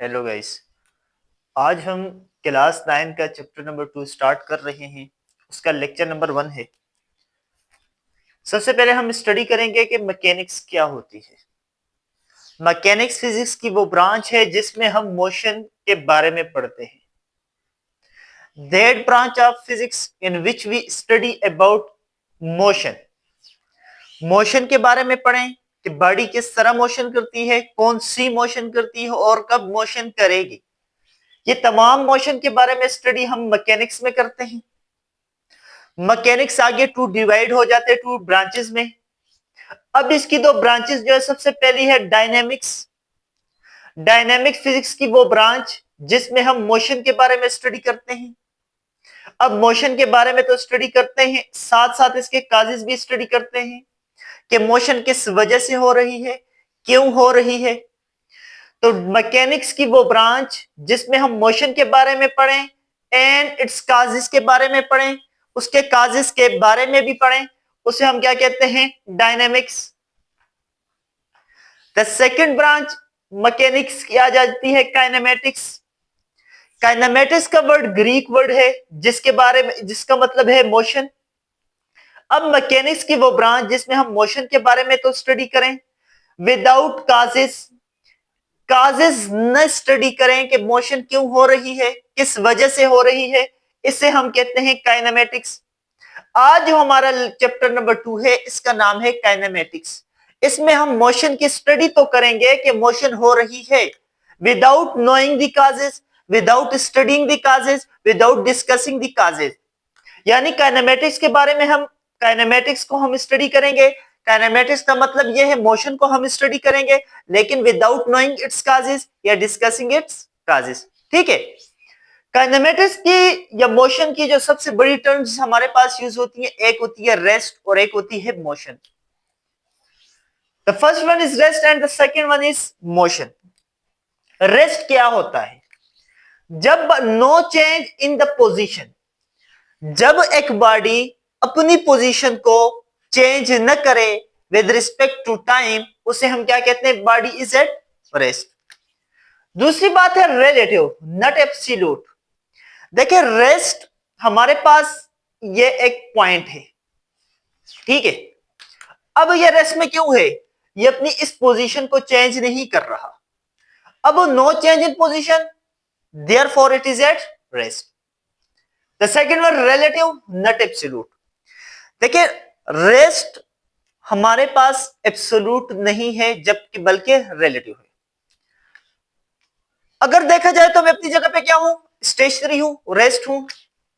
Hello guys. आज हम class 9 का चैप्टर नंबर 2 स्टार्ट कर रहे हैं। उसका लेक्चर नंबर 1 है। सबसे पहले हम स्टडी करेंगे कि मैकेनिक्स क्या होती है। मैकेनिक्स फिजिक्स की वो ब्रांच है जिसमें हम मोशन के बारे में पढ़ते हैं। That branch of physics in which we study about motion. Motion के बारे में पढ़ें कि बॉडी किस तरह मोशन करती है, कौन सी मोशन करती है और कब मोशन करेगी। ये तमाम मोशन के बारे में स्टडी हम मैकेनिक्स में करते हैं। मैकेनिक्स आगे टू डिवाइड हो जाते हैं टू ब्रांचेस में। अब इसकी दो ब्रांचेस जो है, सबसे पहली है डायनेमिक्स। डायनेमिक फिजिक्स की वो ब्रांच जिसमें हम मोशन के बारे में स्टडी करते हैं। अब मोशन के बारे में तो स्टडी करते हैं, साथ साथ इसके काजेस भी स्टडी करते हैं कि मोशन किस वजह से हो रही है, क्यों हो रही है। तो मैकेनिक्स की वो ब्रांच जिसमें हम मोशन के बारे में पढ़ें एंड इट्स काजेस के बारे में पढ़ें, उसके काजेस के बारे में भी पढ़ें, उसे हम क्या कहते हैं, dynamics. The second branch mechanics की आ जाती है काइनेमेटिक्स। काइनेमेटिक्स का वर्ड ग्रीक वर्ड है जिसके बारे में, जिसका मतलब है मोशन। अब मैकेनिक्स की वो ब्रांच जिसमें हम मोशन के बारे में तो स्टडी करें, विदाउट काजेस, काजेस न स्टडी करें कि मोशन क्यों हो रही है, किस वजह से हो रही है, इसे हम कहते हैं काइनेमेटिक्स। आज जो हमारा चैप्टर नंबर 2 है इसका नाम है काइनेमेटिक्स। इसमें हम मोशन की स्टडी तो करेंगे कि मोशन हो रही है, without knowing the causes, without studying the causes, without discussing the causes. यानी काइनेमेटिक्स के बारे में हम, काइनेमेटिक्स को हम स्टडी करेंगे। काइनेमेटिक्स का मतलब यह है मोशन को हम स्टडी करेंगे लेकिन विदाउट नोइंग इट्स काजेस या डिस्कसिंग इट्स काजेस। ठीक है। काइनेमेटिक्स की या मोशन की जो सबसे बड़ी टर्म्स हमारे पास यूज होती है, एक होती है रेस्ट और एक होती है motion. The first one is rest and the second one is motion. Rest क्या होता है? जब no change in the position, जब एक बॉडी अपनी पोजीशन को चेंज न करे विद रिस्पेक्ट टू टाइम, उसे हम क्या कहते हैं, बॉडी इज एट रेस्ट। दूसरी बात है रिलेटिव, नॉट एब्सोल्यूट। देखिए रेस्ट हमारे पास ये एक पॉइंट है, ठीक है। अब ये रेस्ट में क्यों है? ये अपनी इस पोजीशन को चेंज नहीं कर रहा। अब no change in position, therefore it is at rest. The second one relative, not absolute. देखिए रेस्ट हमारे पास एब्सोल्यूट नहीं है जबकि बल्कि रिलेटिव है। अगर देखा जाए तो मैं अपनी जगह पे क्या हूं, स्टेशनरी हूं, रेस्ट हूं।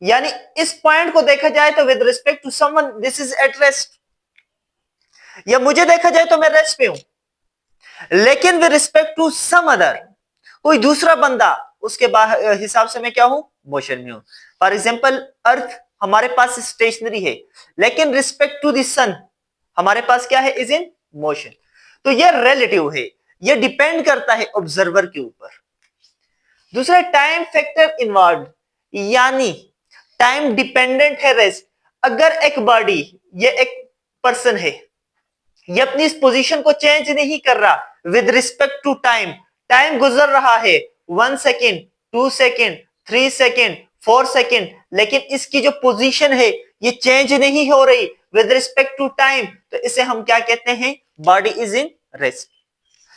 यानी इस पॉइंट को देखा जाए तो with respect to someone this is at rest, या मुझे देखा जाए तो मैं रेस्ट पे हूं, लेकिन with respect to some other, कोई दूसरा बंदा, उसके हिसाब से मैं क्या हूं, मोशन में हूं। फॉर एग्जाम्पल अर्थ हमारे पास स्टेशनरी है लेकिन रिस्पेक्ट टू द सन हमारे पास क्या है, इज इन मोशन। तो यह रिलेटिव है, यह डिपेंड करता है ऑब्जर्वर के ऊपर। दूसरा टाइम फैक्टर इन्वॉल्व, यानी टाइम डिपेंडेंट है रेस्ट। अगर एक बॉडी, ये एक पर्सन है, ये अपनी इस पोजीशन को चेंज नहीं कर रहा with respect to time, time गुजर रहा है 1 सेकेंड, 2 सेकेंड, 3 सेकेंड, 4 सेकेंड, लेकिन इसकी जो पोजीशन है ये चेंज नहीं हो रही विद रिस्पेक्ट टू टाइम, तो इसे हम क्या कहते हैं, बॉडी इज इन रेस्ट।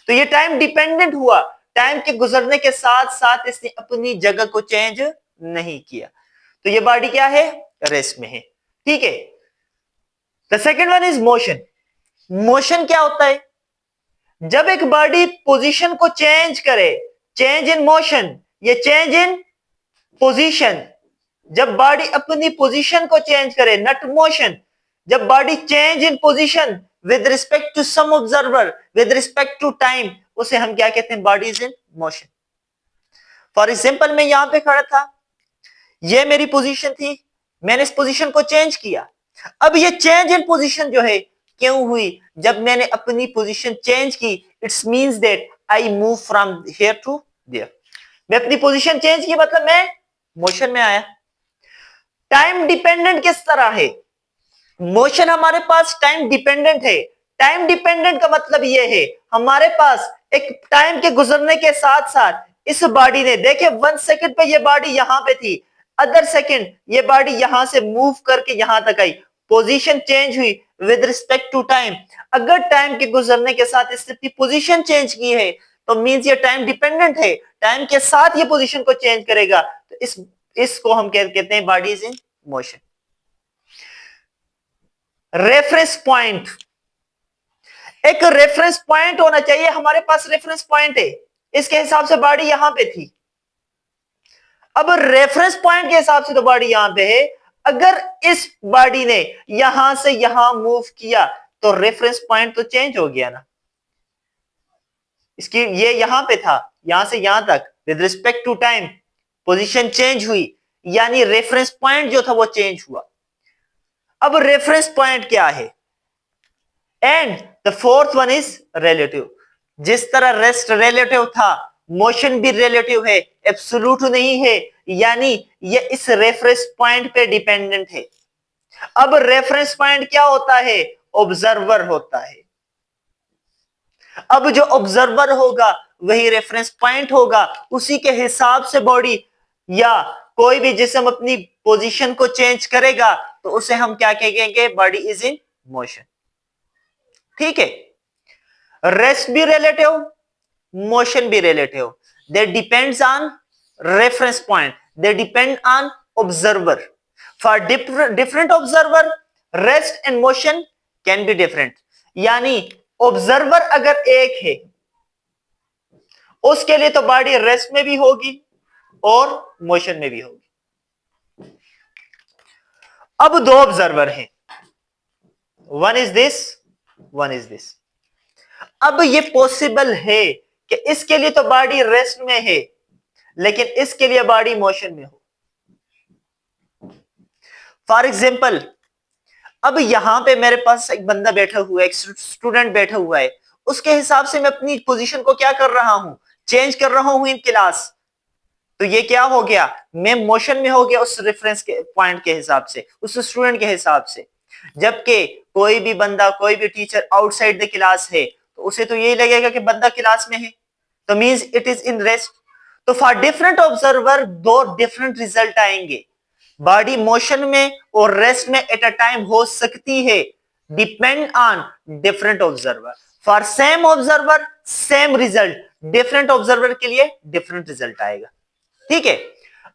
तो ये टाइम डिपेंडेंट हुआ, टाइम के गुजरने के साथ साथ इसने अपनी जगह को चेंज नहीं किया, तो ये बॉडी क्या है, रेस्ट में है। ठीक है। The second one is motion. Motion क्या होता है? जब एक बॉडी पोजीशन को चेंज करे, चेंज इन मोशन, ये चेंज इन पोजीशन। जब बॉडी अपनी पोजीशन को चेंज करे, नॉट मोशन, जब body change in position with respect to some observer, with respect to time, उसे हम क्या कहते हैं, body is in motion. For example मैं यहां पे खड़ा था, ये मेरी पोजीशन थी, मैंने इस पोजीशन को चेंज किया। अब ये चेंज इन पोजीशन जो है क्यों हुई? जब मैंने अपनी पोजीशन चेंज की, it's means that I move from here to there. मैं अपनी पोजीशन चेंज की मतलब मैं मोशन में आया। टाइम डिपेंडेंट किस तरह है? मोशन हमारे पास टाइम डिपेंडेंट है। टाइम डिपेंडेंट का मतलब यह है हमारे पास एक टाइम के गुजरने के साथ साथ इस बॉडी ने, देखिए 1 सेकंड पे ये बॉडी यहां पे थी, अदर सेकंड ये बॉडी यहां से मूव करके यहां तक आई, पोजीशन चेंज हुई विद रिस्पेक्ट टू टाइम। अगर टाइम के गुजरने के साथ इसने अपनी पोजीशन चेंज की है तो मींस ये टाइम डिपेंडेंट है, टाइम के साथ ये पोजीशन को चेंज करेगा, तो इसको हम कहते हैं body is in motion. Reference point, एक रेफरेंस पॉइंट होना चाहिए, हमारे पास रेफरेंस पॉइंट है, इसके हिसाब से बॉडी यहां पे थी। अब रेफरेंस पॉइंट के हिसाब से तो बॉडी यहां पे है, अगर इस बॉडी ने यहां से यहां मूव किया तो रेफरेंस पॉइंट तो चेंज हो गया ना, इसकी ये यहां पे था, यहां से यहां तक with respect to time position change हुई, यानी रेफरेंस पॉइंट जो था वो चेंज हुआ। अब रेफरेंस पॉइंट क्या है? And the fourth one is relative. जिस तरह रेस्ट रिलेटिव था, मोशन भी रिलेटिव है, एब्सोल्यूट नहीं है, यानी ये इस रेफरेंस पॉइंट पे डिपेंडेंट है। अब रेफरेंस पॉइंट क्या होता है? ऑब्जर्वर होता है। अब जो ऑब्जर्वर होगा वही रेफरेंस पॉइंट होगा, उसी के हिसाब से बॉडी या कोई भी जिस्म अपनी पोजीशन को चेंज करेगा तो उसे हम क्या कहेंगे? Body is in motion. ठीक है, रेस्ट भी रिलेटिव, मोशन भी relative, they depends on reference point, they depend on observer. For different observer rest and motion can be different, यानी ऑब्जर्वर अगर एक है उसके लिए तो बॉडी रेस्ट में भी होगी और मोशन में भी होगी। अब दो ऑब्जर्वर हैं, one is this, one is this. अब ये पॉसिबल है कि इसके लिए तो बॉडी रेस्ट में है लेकिन इसके लिए बॉडी मोशन में हो। फॉर एग्जाम्पल, अब यहां पे मेरे पास एक बंदा बैठा हुआ है, एक स्टूडेंट बैठा हुआ है, उसके हिसाब से मैं अपनी पोजीशन को क्या कर रहा हूं? चेंज कर रहा हूं इन क्लास। तो ये क्या हो गया? मैं मोशन में हो गया उस रेफरेंस के पॉइंट के हिसाब से, उस स्टूडेंट के हिसाब से। जबकि कोई भी बंदा, कोई भी टीचर आउटसाइड द क्लास है तो उसे तो यही लगेगा कि बंदा क्लास में है, तो means it is in rest. तो फॉर डिफरेंट ऑब्जर्वर दो डिफरेंट रिजल्ट आएंगे। बॉडी मोशन में और रेस्ट में एट अ टाइम हो सकती है, depend on different observer. For same observer same result, different observer के लिए डिफरेंट रिजल्ट आएगा। ठीक है,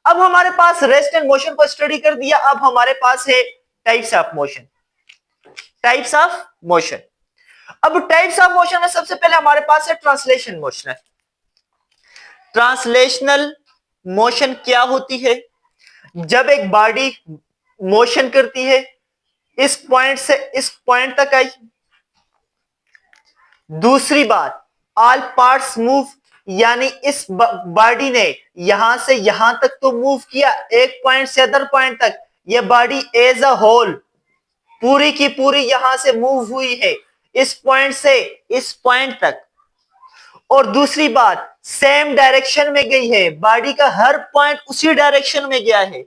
अब हमारे पास रेस्ट एंड मोशन को स्टडी कर दिया। अब हमारे पास है types of motion. Types of motion, अब टाइप्स ऑफ मोशन में सबसे पहले हमारे पास है ट्रांसलेशन मोशन। ट्रांसलेशनल मोशन क्या होती है? जब एक बॉडी मोशन करती है, इस पॉइंट से इस पॉइंट तक आई। दूसरी बात, ऑल पार्ट्स मूव, यानी इस बॉडी ने यहां से यहां तक तो मूव किया, एक पॉइंट से अदर पॉइंट तक। ये बॉडी एज अ होल पूरी की पूरी यहां से मूव हुई है, इस पॉइंट से इस पॉइंट तक। और दूसरी बात, सेम डायरेक्शन में गई है, बॉडी का हर पॉइंट उसी डायरेक्शन में गया है।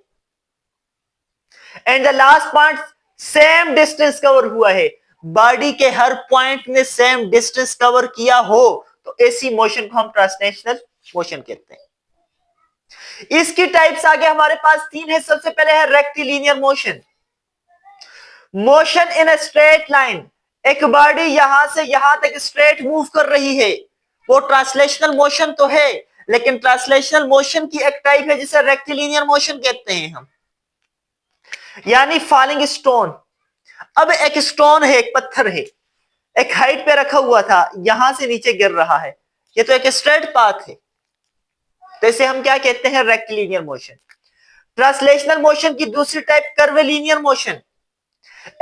And the last point, same distance cover हुआ है। बॉडी के हर पॉइंट ने सेम डिस्टेंस कवर किया हो तो ऐसी मोशन को हम ट्रांसलेशनल मोशन कहते हैं। इसकी टाइप्स आगे हमारे पास तीन है। सबसे पहले है rectilinear motion. Motion in a straight line, एक बॉडी यहां से यहां तक स्ट्रेट मूव कर रही है, वो ट्रांसलेशनल मोशन तो है, लेकिन ट्रांसलेशनल मोशन की एक टाइप है जिसे रेक्टिलिनियर मोशन कहते हैं हम। यानी फॉलिंग स्टोन, अब एक स्टोन है, एक पत्थर है, एक हाइट पे रखा हुआ था, यहां से नीचे गिर रहा है, ये तो एक स्ट्रेट पाथ है, तो इसे हम क्या कहते हैं? Rectilinear motion. ट्रांसलेशनल मोशन की दूसरी टाइप कर्विलिनियर मोशन,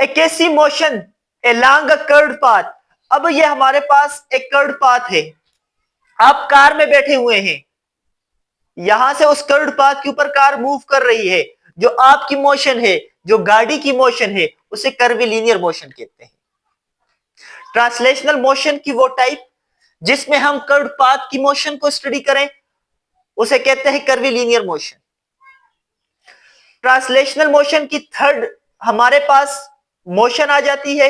एक ऐसी motion along a curved path. अब ये हमारे पास एक कर्व्ड पाथ है, आप कार में बैठे हुए हैं, यहां से उस कर्व्ड पाथ के ऊपर कार मूव कर रही है, जो आपकी मोशन है, जो गाड़ी की मोशन है, उसे कर्विलिनियर मोशन कहते हैं। ट्रांसलेशनल मोशन की वो टाइप जिसमें हम कर्व्ड पाथ की मोशन को स्टडी करें उसे कहते हैं कर्विलिनियर मोशन। ट्रांसलेशनल मोशन की थर्ड हमारे पास मोशन आ जाती है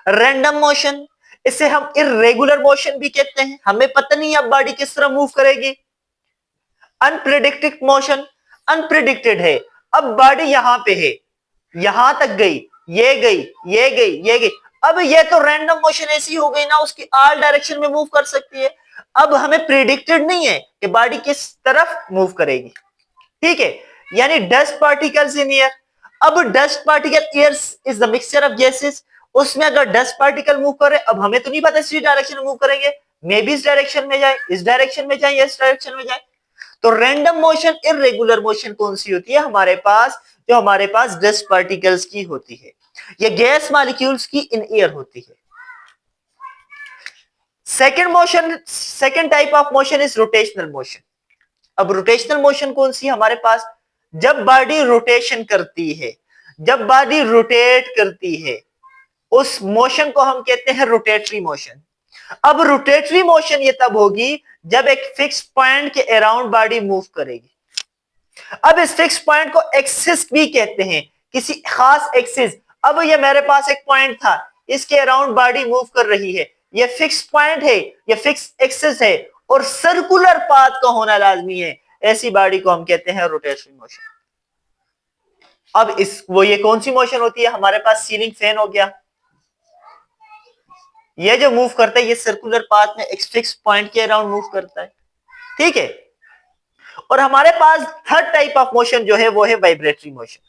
रैंडम मोशन। इसे हम इर्रेगुलर मोशन भी कहते हैं, हमें पता नहीं अब बॉडी किस तरह मूव करेगी। अनप्रिडिक्टेड मोशन, अनप्रिडिक्टेड है। अब बॉडी यहां पे है, यहां तक गई, ये गई, ये गई, ये गई। अब ये तो रैंडम मोशन ऐसी हो गई ना, उसकी ऑल डायरेक्शन में मूव कर सकती है। अब हमें प्रिडिक्टेड नहीं है कि बॉडी किस तरफ मूव करेगी, ठीक है। यानी डस्ट पार्टिकल्स इन एयर। अब dust particle, air is the mixture of gases, उसमें अगर डस्ट पार्टिकल मूव करे, अब हमें तो नहीं पता इस डायरेक्शन में मूव करेंगे, मे बी इस डायरेक्शन में जाए, इस डायरेक्शन में जाए, या इस डायरेक्शन में जाए। तो रैंडम मोशन, इरेगुलर मोशन कौन सी होती है हमारे पास, जो हमारे पास डस्ट पार्टिकल्स की होती है, ये गैस मॉलिक्यूल्स की इन एयर होती है। Second motion, second type of motion is rotational motion. अब रोटेशनल मोशन कौन सी हमारे पास, जब बॉडी रोटेशन करती है, जब बॉडी रोटेट करती है, उस मोशन को हम कहते हैं रोटेटरी मोशन। अब रोटेटरी मोशन ये तब होगी जब एक फिक्स पॉइंट के अराउंड बॉडी मूव करेगी। अब इस फिक्स पॉइंट को एक्सिस भी कहते हैं, किसी खास एक्सिस। अब ये मेरे पास एक पॉइंट था, इसके अराउंड बॉडी मूव कर रही है, ये फिक्स पॉइंट है, ये फिक्स एक्सिस है, और सर्कुलर पाथ का होना लाजमी है, ऐसी बॉडी को हम कहते हैं रोटेटरी मोशन। अब इस वो ये कौन सी मोशन होती है हमारे पास, सीलिंग फैन हो गया, ये जो मूव करता है ये सर्कुलर पाथ में एक फिक्स पॉइंट के अराउंड मूव करता है, ठीक है। और हमारे पास थर्ड टाइप ऑफ मोशन जो है वो है वाइब्रेटरी मोशन।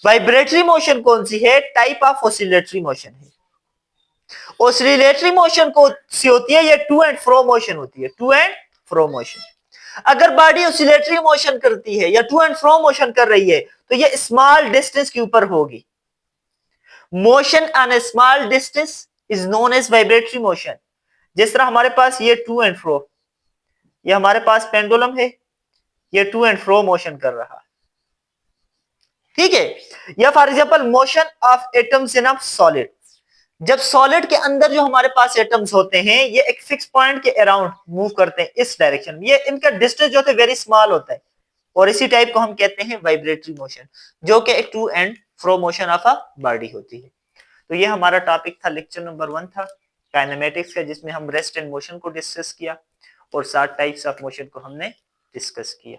वाइब्रेटरी मोशन कौन सी है, टाइप ऑफ ऑसिलेटरी मोशन है। ऑसिलेटरी मोशन को सी होती है, ये टू एंड फ्रो मोशन होती है, टू एंड फ्रो मोशन। अगर बॉडी ऑसिलेटरी मोशन करती है या टू एंड फ्रो मोशन कर रही है तो ये स्मॉल डिस्टेंस के ऊपर होगी। Motion on a small distance is known as vibratory motion. जिस तरह हमारे पास ये टू एंड फ्रो, ये हमारे पास पेंडुलम है, ये टू एंड फ्रो मोशन कर रहा है, ठीक है। या for example motion of atoms in a solid, जब सॉलिड के अंदर जो हमारे पास एटम्स होते हैं ये एक फिक्स पॉइंट के अराउंड मूव करते हैं इस डायरेक्शन में, ये इनका डिस्टेंस जो होता है वेरी स्मॉल होता है, और इसी टाइप को हम कहते हैं वाइब्रेटरी मोशन, जो कि एक to and fro motion of a body होती है। तो ये हमारा टॉपिक था, लेक्चर नंबर 1 था काइनेमेटिक्स का, जिसमें हम रेस्ट एंड मोशन को डिस्कस किया और 7 टाइप्स ऑफ मोशन को हमने डिस्कस किया।